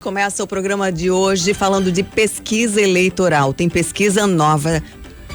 Começa o programa de hoje falando de pesquisa eleitoral. Tem pesquisa nova,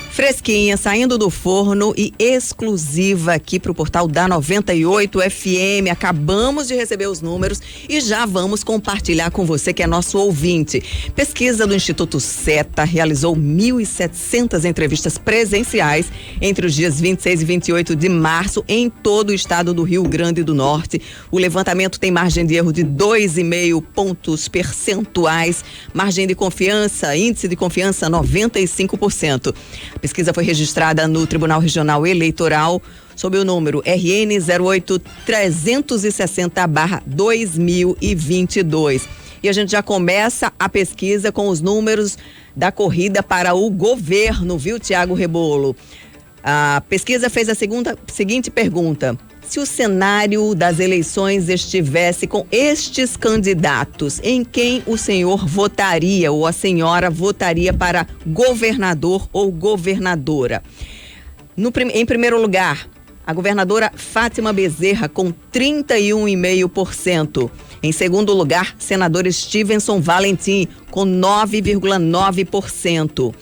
fresquinha, saindo do forno e exclusiva aqui para o portal da 98 FM. Acabamos de receber os números e já vamos compartilhar com você que é nosso ouvinte. Pesquisa do Instituto Seta realizou 1.700 entrevistas presenciais entre os dias 26 e 28 de março em todo o estado do Rio Grande do Norte. O levantamento tem margem de erro de 2,5 pontos percentuais, margem de confiança, índice de confiança 95%. A pesquisa foi registrada no Tribunal Regional Eleitoral sob o número RN 08360/2022. E a gente já começa a pesquisa com os números da corrida para o governo, viu, Tiago Rebolo? A pesquisa fez a seguinte pergunta: se o cenário das eleições estivesse com estes candidatos, em quem o senhor votaria ou a senhora votaria para governador ou governadora? Em primeiro lugar, a governadora Fátima Bezerra com 31,5%. Em segundo lugar, senador Stevenson Valentim com 9,9%.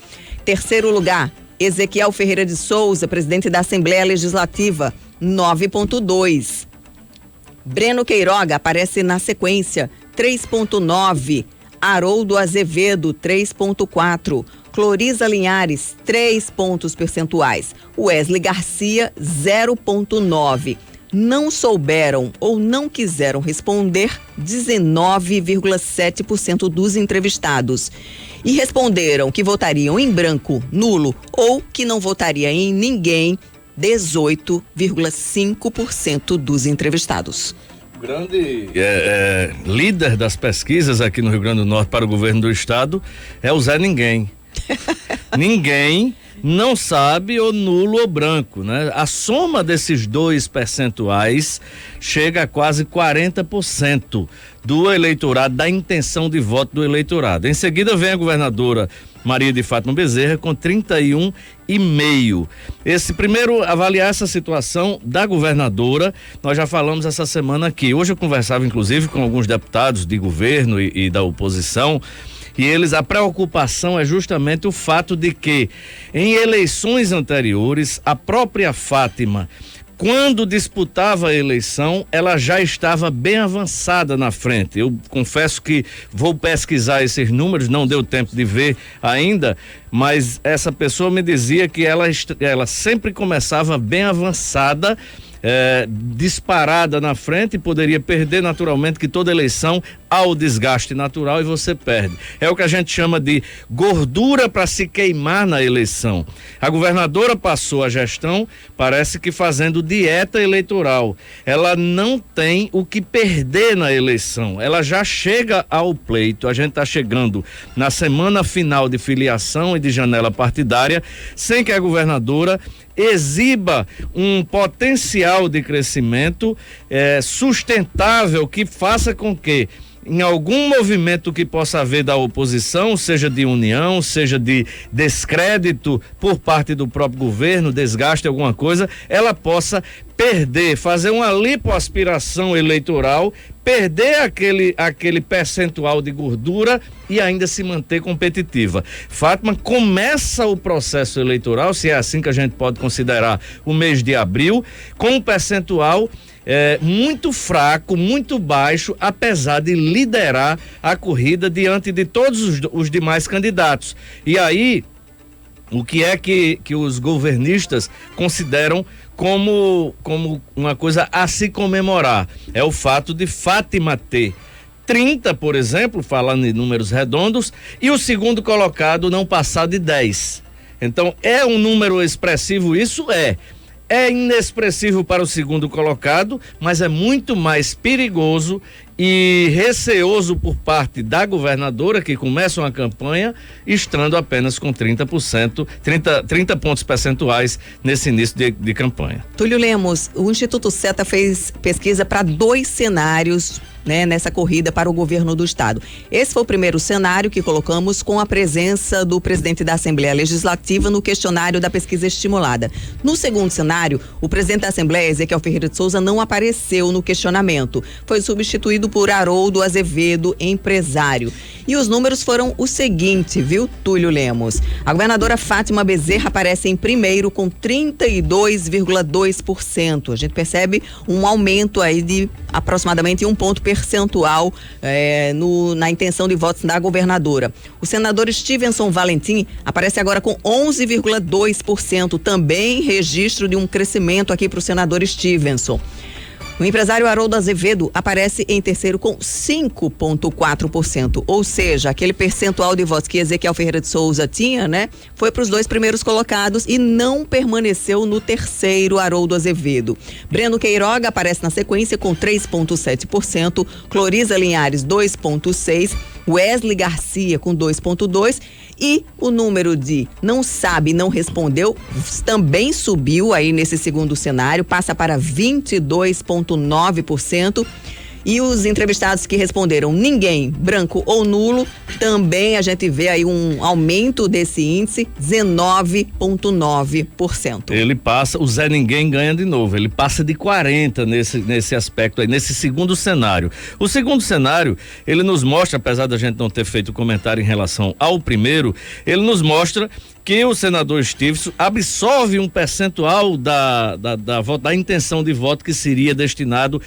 Terceiro lugar, Ezequiel Ferreira de Souza, presidente da Assembleia Legislativa, 9,2%. Breno Queiroga aparece na sequência, 3,9%. Haroldo Azevedo, 3,4%. Clorisa Linhares, 3 pontos percentuais. Wesley Garcia, 0,9%. Não souberam ou não quiseram responder 19,7% dos entrevistados. E responderam que votariam em branco, nulo ou que não votaria em ninguém, 18,5% dos entrevistados. Grande líder das pesquisas aqui no Rio Grande do Norte para o governo do estado é o Zé Ninguém. Ninguém não sabe ou nulo ou branco, né? A soma desses dois percentuais chega a quase 40% do eleitorado, da intenção de voto do eleitorado. Em seguida vem a governadora Maria de Fátima Bezerra com 31,5%. Primeiro avaliar essa situação da governadora, nós já falamos essa semana aqui. Hoje eu conversava inclusive com alguns deputados de governo e da oposição, e a preocupação é justamente o fato de que em eleições anteriores, a própria Fátima, quando disputava a eleição, ela já estava bem avançada na frente. Eu confesso que vou pesquisar esses números, não deu tempo de ver ainda, mas essa pessoa me dizia que ela sempre começava bem avançada, disparada na frente, e poderia perder naturalmente, que toda eleição há o desgaste natural e você perde. É o que a gente chama de gordura para se queimar na eleição. A governadora passou a gestão, parece que fazendo dieta eleitoral. Ela não tem o que perder na eleição. Ela já chega ao pleito. A gente está chegando na semana final de filiação e de janela partidária, sem que a governadora exiba um potencial de crescimento sustentável, que faça com que em algum movimento que possa haver da oposição, seja de união, seja de descrédito por parte do próprio governo, desgaste alguma coisa, ela possa perder, fazer uma lipoaspiração eleitoral, perder aquele percentual de gordura e ainda se manter competitiva. Fátima começa o processo eleitoral, se é assim que a gente pode considerar o mês de abril, com um percentual muito fraco, muito baixo, apesar de liderar a corrida diante de todos os demais candidatos. E aí, o que é que os governistas consideram como uma coisa a se comemorar? É o fato de Fátima ter 30, por exemplo, falando em números redondos, e o segundo colocado não passar de 10. Então, é um número expressivo, isso é inexpressivo para o segundo colocado, mas é muito mais perigoso e receoso por parte da governadora, que começa uma campanha estando apenas com 30 pontos percentuais nesse início de campanha. Túlio Lemos, o Instituto Seta fez pesquisa para 2 cenários né, nessa corrida para o governo do estado. Esse foi o primeiro cenário que colocamos com a presença do presidente da Assembleia Legislativa no questionário da pesquisa estimulada. No segundo cenário, o presidente da Assembleia, Ezequiel Ferreira de Souza, não apareceu no questionamento. Foi substituído por Haroldo Azevedo, empresário. E os números foram o seguinte, viu, Túlio Lemos? A governadora Fátima Bezerra aparece em primeiro com 32,2%. A gente percebe um aumento aí de aproximadamente 1 ponto percentual na intenção de votos da governadora. O senador Stevenson Valentim aparece agora com 11,2%, também registro de um crescimento aqui para o senador Stevenson. O empresário Haroldo Azevedo aparece em terceiro com 5,4%, ou seja, aquele percentual de votos que Ezequiel Ferreira de Souza tinha, né, foi para os 2 primeiros colocados e não permaneceu no terceiro, Haroldo Azevedo. Breno Queiroga aparece na sequência com 3,7%, Cloriza Linhares 2,6%, Wesley Garcia com 2,2%, e o número de não sabe, não respondeu também subiu aí nesse segundo cenário, passa para 22,9%. E os entrevistados que responderam ninguém, branco ou nulo, também a gente vê aí um aumento desse índice, 19,9%. Ele passa, o Zé Ninguém ganha de novo, ele passa de 40 nesse aspecto aí, nesse segundo cenário. O segundo cenário, ele nos mostra, apesar da gente não ter feito comentário em relação ao primeiro, ele nos mostra que o senador Stevenson absorve um percentual da intenção de voto que seria destinado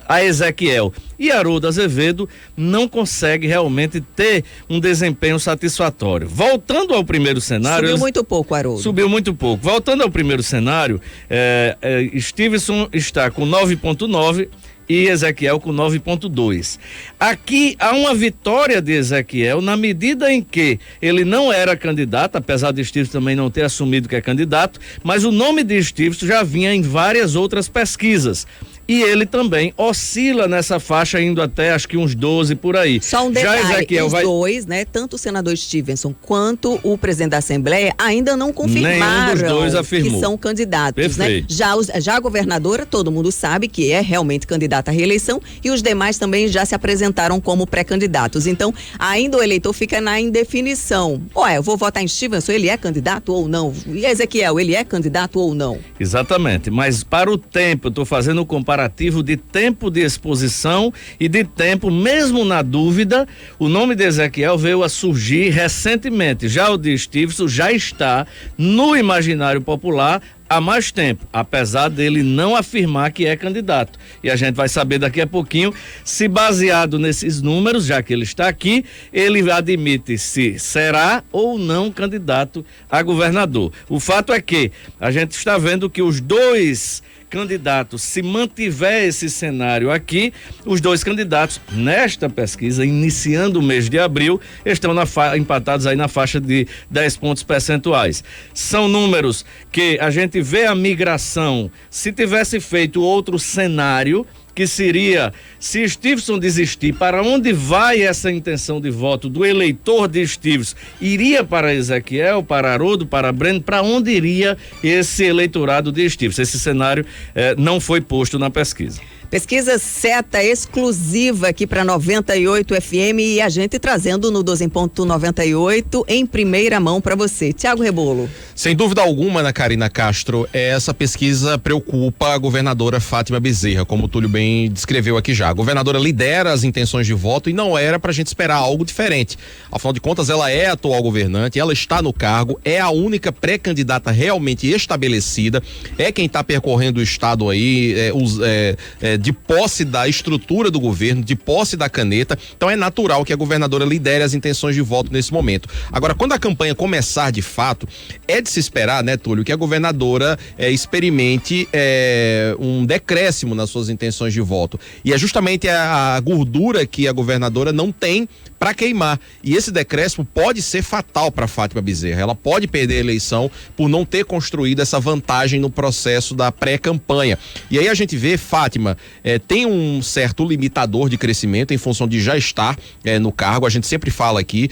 a Ezequiel. E Haroldo Azevedo não consegue realmente ter um desempenho satisfatório. Voltando ao primeiro cenário... Subiu muito pouco, Haroldo. Subiu muito pouco. Voltando ao primeiro cenário, Stevenson está com 9,9% e Ezequiel com 9,2%. Aqui há uma vitória de Ezequiel na medida em que ele não era candidato, apesar de Stevenson também não ter assumido que é candidato, mas o nome de Stevenson já vinha em várias outras pesquisas. E ele também oscila nessa faixa, indo até acho que uns 12 por aí. Só um detalhe, os dois, né, tanto o senador Stevenson quanto o presidente da Assembleia ainda não confirmaram dos dois afirmou que são candidatos, né? Já a governadora, todo mundo sabe que é realmente candidata à reeleição, e os demais também já se apresentaram como pré-candidatos. Então, ainda o eleitor fica na indefinição. Eu vou votar em Stevenson, ele é candidato ou não? E Ezequiel, ele é candidato ou não? Exatamente, mas para o tempo, eu estou fazendo um comparativo de tempo de exposição e de tempo, mesmo na dúvida, o nome de Ezequiel veio a surgir recentemente. Já o de Stevenson já está no imaginário popular há mais tempo, apesar dele não afirmar que é candidato. E a gente vai saber daqui a pouquinho se, baseado nesses números, já que ele está aqui, ele admite se será ou não candidato a governador. O fato é que a gente está vendo que os dois candidatos, se mantiver esse cenário aqui, os dois candidatos nesta pesquisa, iniciando o mês de abril, estão empatados aí na faixa de 10 pontos percentuais. São números que a gente vê a migração. Se tivesse feito outro cenário, que seria, se Stevenson desistir, para onde vai essa intenção de voto do eleitor de Stevenson? Iria para Ezequiel, para Haroldo, para Breno? Para onde iria esse eleitorado de Stevenson? Esse cenário não foi posto na pesquisa. Pesquisa seta exclusiva aqui para 98 FM e a gente trazendo no 12 em ponto 98 em primeira mão para você. Tiago Rebolo. Sem dúvida alguma, Ana Karina Castro, essa pesquisa preocupa a governadora Fátima Bezerra, como o Túlio bem descreveu aqui já. A governadora lidera as intenções de voto e não era pra gente esperar algo diferente. Afinal de contas, ela é a atual governante, ela está no cargo, é a única pré-candidata realmente estabelecida, é quem está percorrendo o estado aí, de posse da estrutura do governo, de posse da caneta. Então é natural que a governadora lidere as intenções de voto nesse momento. Agora, quando a campanha começar de fato, é de se esperar, né, Túlio, que a governadora experimente um decréscimo nas suas intenções de voto. E é justamente a gordura que a governadora não tem para queimar. E esse decréscimo pode ser fatal para Fátima Bezerra. Ela pode perder a eleição por não ter construído essa vantagem no processo da pré-campanha. E aí a gente vê Fátima tem um certo limitador de crescimento em função de já estar no cargo. A gente sempre fala aqui,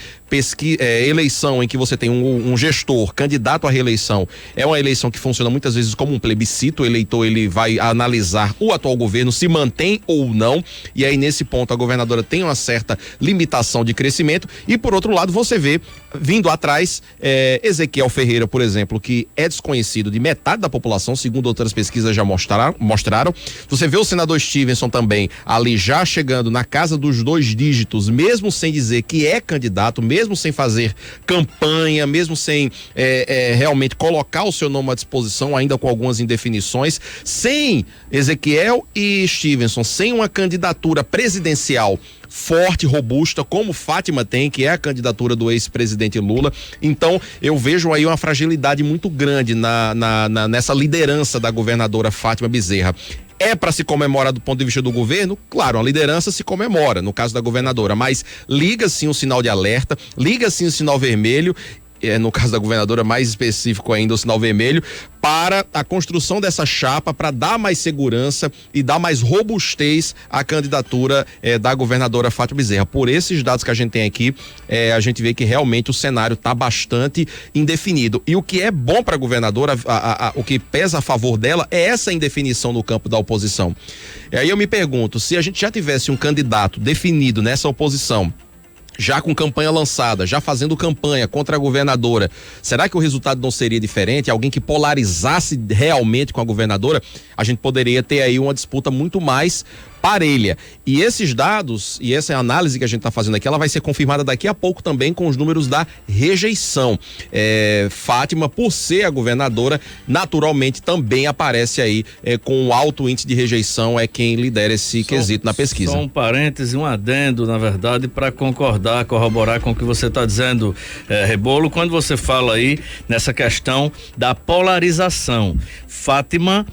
eleição em que você tem um gestor candidato à reeleição, é uma eleição que funciona muitas vezes como um plebiscito. O eleitor, ele vai analisar o atual governo, se mantém ou não, e aí nesse ponto a governadora tem uma certa limitação de crescimento. E por outro lado, você vê vindo atrás Ezequiel Ferreira, por exemplo, que é desconhecido de metade da população, segundo outras pesquisas já mostraram. Você vê o senador Stevenson também ali já chegando na casa dos 2 dígitos, mesmo sem dizer que é candidato, mesmo sem fazer campanha, mesmo sem realmente colocar o seu nome à disposição, ainda com algumas indefinições. Sem Ezequiel e Stevenson, sem uma candidatura presidencial forte, robusta, como Fátima tem, que é a candidatura do ex-presidente Lula. Então, eu vejo aí uma fragilidade muito grande nessa liderança da governadora Fátima Bezerra. É para se comemorar do ponto de vista do governo? Claro, a liderança se comemora, no caso da governadora, mas liga sim o sinal de alerta, liga sim o sinal vermelho, no caso da governadora mais específico ainda o sinal vermelho, para a construção dessa chapa, para dar mais segurança e dar mais robustez à candidatura da governadora Fátima Bezerra. Por esses dados que a gente tem aqui, a gente vê que realmente o cenário está bastante indefinido. E o que é bom para a governadora, o que pesa a favor dela, é essa indefinição no campo da oposição. E aí eu me pergunto, se a gente já tivesse um candidato definido nessa oposição, já com campanha lançada, já fazendo campanha contra a governadora, será que o resultado não seria diferente? Alguém que polarizasse realmente com a governadora, a gente poderia ter aí uma disputa muito mais parelha. E esses dados e essa análise que a gente está fazendo aqui, ela vai ser confirmada daqui a pouco também com os números da rejeição. Fátima, por ser a governadora, naturalmente também aparece aí com um alto índice de rejeição, é quem lidera esse quesito na pesquisa. Só um parêntese, um adendo, na verdade, para corroborar com o que você está dizendo, Rebolo, quando você fala aí nessa questão da polarização. Fátima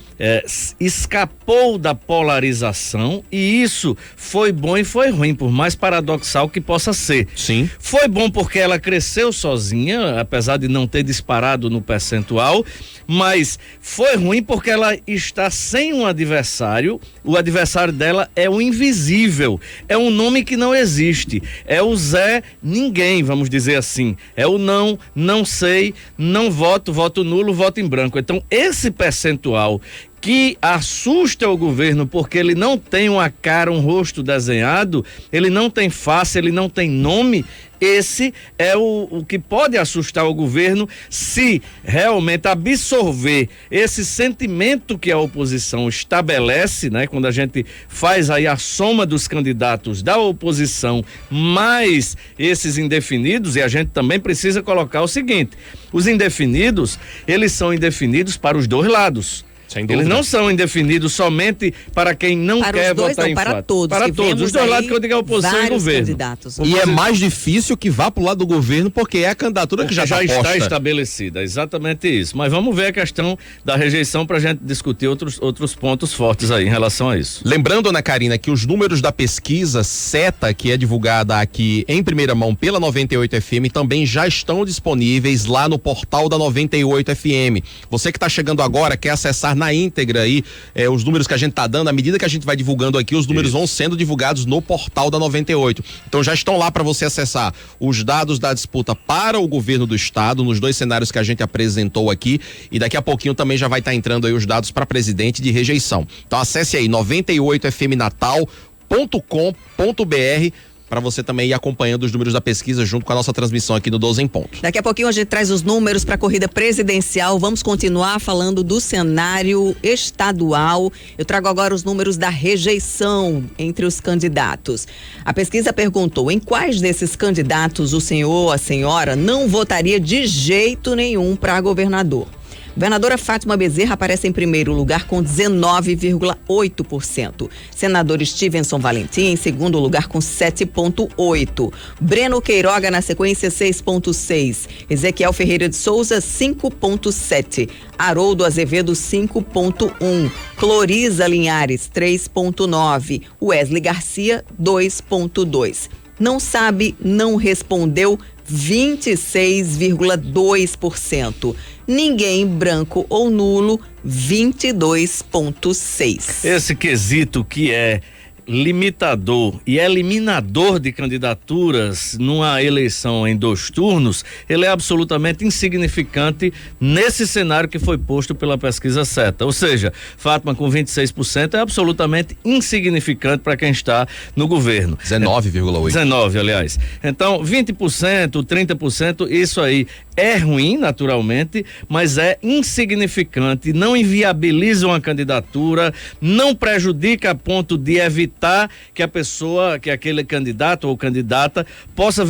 escapou da polarização, e isso foi bom e foi ruim, por mais paradoxal que possa ser. Sim. Foi bom porque ela cresceu sozinha, apesar de não ter disparado no percentual, mas foi ruim porque ela está sem um adversário. O adversário dela é o invisível, é um nome que não existe, é o Zé Ninguém, vamos dizer assim, é o não sei, não voto, voto nulo, voto em branco. Então esse percentual que assusta o governo porque ele não tem uma cara, um rosto desenhado, ele não tem face, ele não tem nome, esse é o que pode assustar o governo se realmente absorver esse sentimento que a oposição estabelece, né? Quando a gente faz aí a soma dos candidatos da oposição mais esses indefinidos, e a gente também precisa colocar o seguinte: os indefinidos, eles são indefinidos para os dois lados. Eles não são indefinidos somente para quem não quer votar em Fátima. Para todos. Para todos. Os dois lados que eu digo é oposição e governo. Candidatos. E é mais difícil que vá para o lado do governo, porque é a candidatura que já está estabelecida. Exatamente isso. Mas vamos ver a questão da rejeição para a gente discutir outros pontos fortes aí em relação a isso. Lembrando, Ana Karina, que os números da pesquisa SETA, que é divulgada aqui em primeira mão pela 98 FM, também já estão disponíveis lá no portal da 98 FM. Você que está chegando agora, quer acessar na íntegra aí os números que a gente tá dando, à medida que a gente vai divulgando aqui, os números vão sendo divulgados no portal da 98. Então já estão lá para você acessar os dados da disputa para o governo do estado, nos dois cenários que a gente apresentou aqui, e daqui a pouquinho também já vai estar entrando aí os dados para presidente de rejeição. Então acesse aí 98fmnatal.com.br para você também ir acompanhando os números da pesquisa junto com a nossa transmissão aqui no 12 em Ponto. Daqui a pouquinho a gente traz os números para a corrida presidencial. Vamos continuar falando do cenário estadual. Eu trago agora os números da rejeição entre os candidatos. A pesquisa perguntou em quais desses candidatos o senhor ou a senhora não votaria de jeito nenhum para governador. Governadora Fátima Bezerra aparece em primeiro lugar com 19,8%. Senador Stevenson Valentim em segundo lugar com 7,8%. Breno Queiroga na sequência 6,6%. Ezequiel Ferreira de Souza 5,7%. Haroldo Azevedo 5,1%. Cloriza Linhares 3,9%. Wesley Garcia 2,2%. Não sabe, não respondeu 26,2%. Ninguém, branco ou nulo, 22,6%. Esse quesito que é limitador e eliminador de candidaturas numa eleição em 2 turnos, ele é absolutamente insignificante nesse cenário que foi posto pela pesquisa CETA. Ou seja, Fátima com 26% é absolutamente insignificante para quem está no governo. 19,8%. 19, aliás. Então, 20%, 30%, isso aí é ruim, naturalmente, mas é insignificante, não inviabiliza uma candidatura, não prejudica a ponto de evitar que a pessoa, que aquele candidato ou candidata possa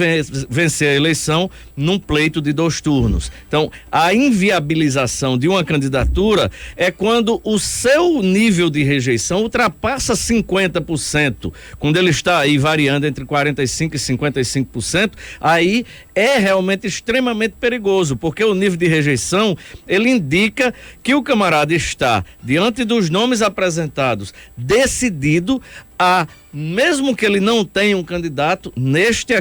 vencer a eleição num pleito de 2 turnos. Então, a inviabilização de uma candidatura é quando o seu nível de rejeição ultrapassa 50%, quando ele está aí variando entre 45% e 55%, aí é realmente extremamente perigoso, porque o nível de rejeição, ele indica que o camarada está, diante dos nomes apresentados, decidido a, mesmo que ele não tenha um candidato, nesta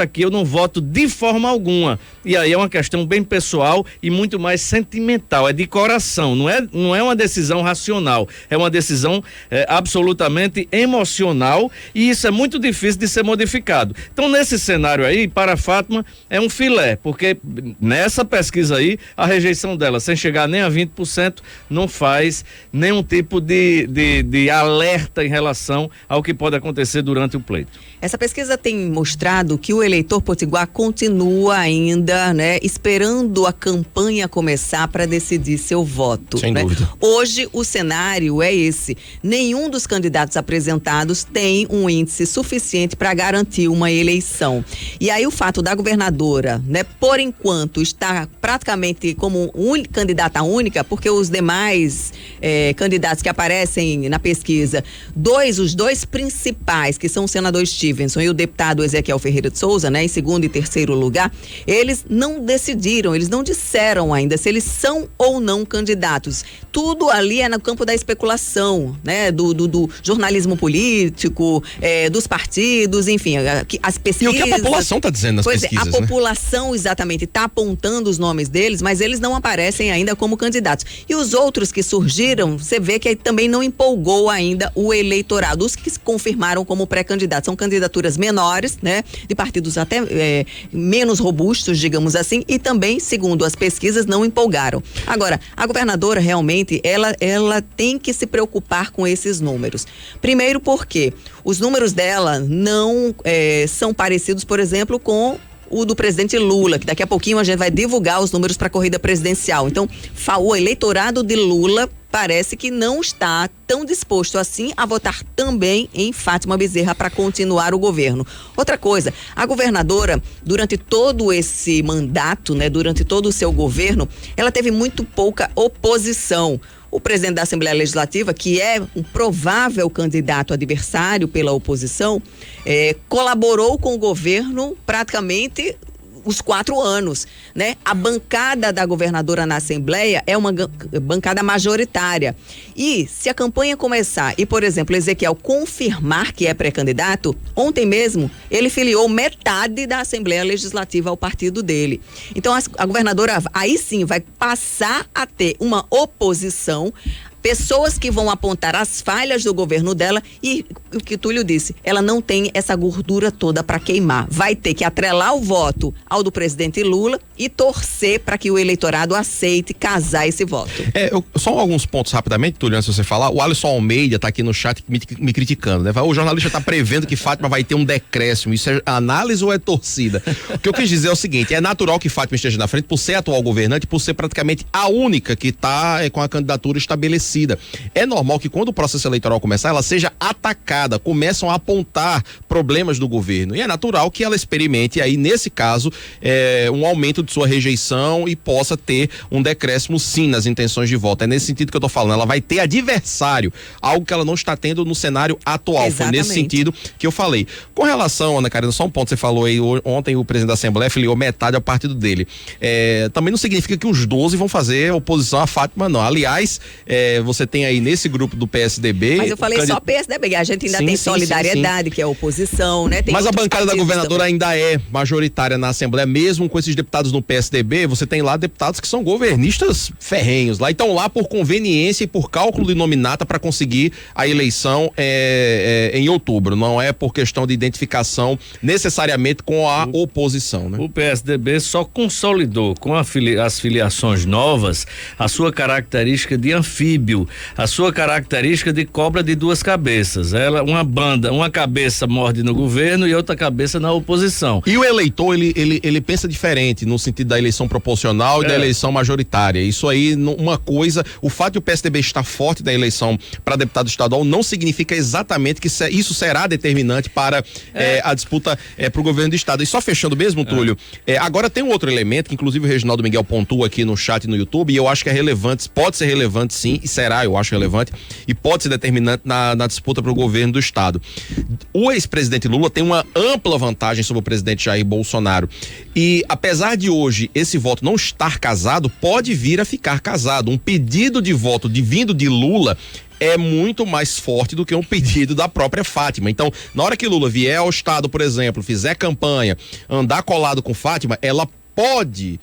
aqui, eu não voto de forma alguma. E aí é uma questão bem pessoal e muito mais sentimental, é de coração, não é uma decisão racional, é uma decisão absolutamente emocional, e isso é muito difícil de ser modificado. Então, nesse cenário aí, para a Fátima, é um filé, porque nessa pesquisa aí, a rejeição dela, sem chegar nem a 20%, não faz nenhum tipo de alerta em relação ao que pode acontecer durante o pleito. Essa pesquisa tem mostrado que o eleitor potiguar continua ainda, né, esperando a campanha começar para decidir seu voto. Sem né? dúvida. Hoje o cenário é esse. Nenhum dos candidatos apresentados tem um índice suficiente para garantir uma eleição. E aí o fato da governadora, né, por enquanto, estar praticamente como candidata única, porque os demais candidatos que aparecem na pesquisa, os dois principais, que são o senador Stevenson e o deputado Ezequiel Ferreira de Souza, né, em 2º e 3º lugar, eles não decidiram, eles não disseram ainda se eles são ou não candidatos. Tudo ali é no campo da especulação, né, do jornalismo político, dos partidos, enfim, as pesquisas. E o que a população está dizendo nas pesquisas, a população exatamente está apontando os nomes deles, mas eles não aparecem ainda como candidatos. E os outros que surgiram, você vê que também não empolgou ainda o eleitorado. Os que se confirmaram como pré-candidatos são candidaturas menores, né, de partidos até menos robustos, digamos assim, e também, segundo as pesquisas, não empolgaram. Agora, a governadora realmente, ela tem que se preocupar com esses números. Primeiro porque os números dela não são parecidos, por exemplo, com o do presidente Lula, que daqui a pouquinho a gente vai divulgar os números para a corrida presidencial. Então, o eleitorado de Lula parece que não está tão disposto assim a votar também em Fátima Bezerra para continuar o governo. Outra coisa, a governadora, durante todo esse mandato, né, durante todo o seu governo, ela teve muito pouca oposição. O presidente da Assembleia Legislativa, que é um provável candidato adversário pela oposição, colaborou com o governo praticamente os 4 anos, né? A bancada da governadora na Assembleia é uma bancada majoritária. E se a campanha começar e, por exemplo, Ezequiel confirmar que é pré-candidato, ontem mesmo ele filiou metade da Assembleia Legislativa ao partido dele. Então a governadora aí sim vai passar a ter uma oposição, pessoas que vão apontar as falhas do governo dela, e o que Túlio disse, ela não tem essa gordura toda para queimar. Vai ter que atrelar o voto ao do presidente Lula e torcer para que o eleitorado aceite casar esse voto. Só alguns pontos rapidamente, Túlio, antes de você falar. O Alisson Almeida está aqui no chat me criticando, né? O jornalista está prevendo que Fátima vai ter um decréscimo. Isso é análise ou é torcida? O que eu quis dizer é o seguinte: é natural que Fátima esteja na frente por ser atual governante, por ser praticamente a única que está com a candidatura estabelecida. É normal que quando o processo eleitoral começar, ela seja atacada, começam a apontar problemas do governo, e é natural que ela experimente aí, nesse caso, um aumento de sua rejeição e possa ter um decréscimo sim nas intenções de voto. É nesse sentido que eu tô falando, ela vai ter adversário, algo que ela não está tendo no cenário atual. Exatamente. Foi nesse sentido que eu falei. Com relação, Ana Karina, só um ponto, você falou aí, ontem o presidente da Assembleia filiou metade ao partido dele. Também não significa que os 12 vão fazer oposição a Fátima, não. Aliás, você tem aí nesse grupo do PSDB... Mas eu falei só PSDB, a gente ainda tem Solidariedade, que é a oposição, né? Tem mas a bancada da governadora também ainda é majoritária na Assembleia, mesmo com esses deputados no PSDB, você tem lá deputados que são governistas ferrenhos lá, então lá por conveniência e por cálculo de nominata para conseguir a eleição em outubro, não é por questão de identificação necessariamente com a oposição, né? O PSDB só consolidou com as filiações novas a sua característica de anfíbio, a sua característica de cobra de duas cabeças. Uma cabeça morde no governo e outra cabeça na oposição. E o eleitor, ele pensa diferente no sentido da eleição proporcional e da eleição majoritária. Isso aí, uma coisa, o fato de o PSDB estar forte na eleição para deputado estadual não significa exatamente que isso será determinante para a disputa para o governo do estado. E só fechando mesmo, Túlio, agora tem um outro elemento que inclusive o Reginaldo Miguel pontua aqui no chat no YouTube, e eu acho que é relevante, pode ser relevante sim, e será, eu acho relevante, e pode ser determinante na disputa para o governo do estado. O ex-presidente Lula tem uma ampla vantagem sobre o presidente Jair Bolsonaro, e apesar de hoje esse voto não estar casado, pode vir a ficar casado. Um pedido de voto vindo de Lula é muito mais forte do que um pedido da própria Fátima. Então, na hora que Lula vier ao estado, por exemplo, fizer campanha, andar colado com Fátima, ela pode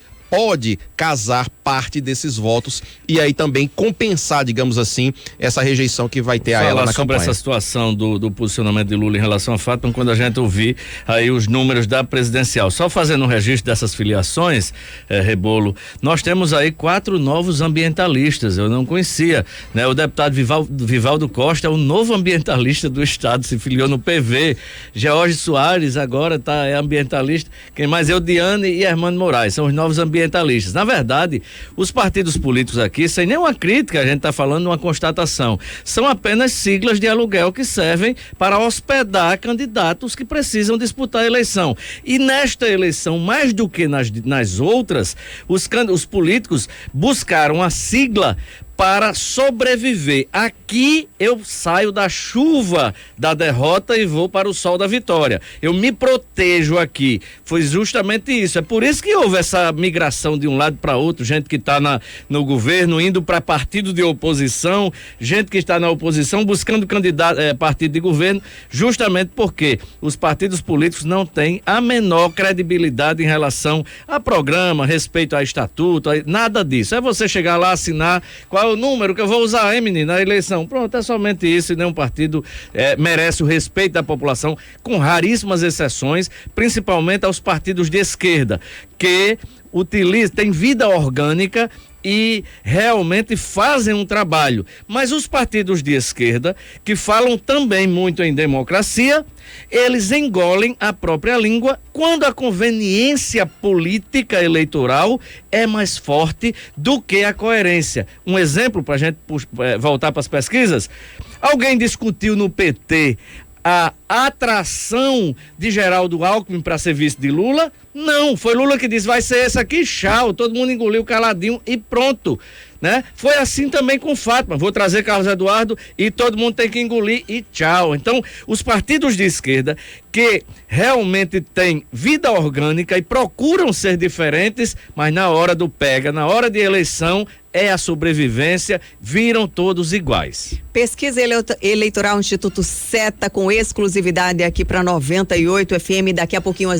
casar parte desses votos e aí também compensar, digamos assim, essa rejeição que vai ter a ela na sobre campanha. Essa situação do posicionamento de Lula em relação a Fátima, quando a gente ouvir aí os números da presidencial. Só fazendo um registro dessas filiações, Rebolo, nós temos aí 4 novos ambientalistas, eu não conhecia, né? O deputado Vivaldo Costa é o novo ambientalista do estado, se filiou no PV. George Soares agora é ambientalista. Quem mais? Diane e Hermano Moraes, são os novos ambientalistas. Na verdade, os partidos políticos aqui, sem nenhuma crítica, a gente está falando de uma constatação, são apenas siglas de aluguel que servem para hospedar candidatos que precisam disputar a eleição. E nesta eleição, mais do que nas outras, os políticos buscaram a sigla para sobreviver. Aqui eu saio da chuva da derrota e vou para o sol da vitória. Eu me protejo aqui. Foi justamente isso. É por isso que houve essa migração de um lado para outro, gente que está no governo indo para partido de oposição, gente que está na oposição buscando partido de governo, justamente porque os partidos políticos não têm a menor credibilidade em relação a programa, respeito a estatuto, nada disso. É você chegar lá, assinar qual é o número que eu vou usar, menino, na eleição. Pronto, é somente isso, e nenhum partido merece o respeito da população, com raríssimas exceções, principalmente aos partidos de esquerda, que têm vida orgânica e realmente fazem um trabalho. Mas os partidos de esquerda, que falam também muito em democracia, eles engolem a própria língua quando a conveniência política eleitoral é mais forte do que a coerência. Um exemplo para a gente voltar para as pesquisas: alguém discutiu no PT a atração de Geraldo Alckmin para ser vice de Lula? Não, foi Lula que disse, vai ser esse aqui, tchau, todo mundo engoliu caladinho e pronto, né? Foi assim também com Fátima, vou trazer Carlos Eduardo e todo mundo tem que engolir e tchau. Então, os partidos de esquerda que realmente têm vida orgânica e procuram ser diferentes, mas na hora do pega, na hora de eleição, é a sobrevivência, viram todos iguais. Pesquisa eleitoral Instituto Seta com exclusividade aqui para 98 FM, daqui a pouquinho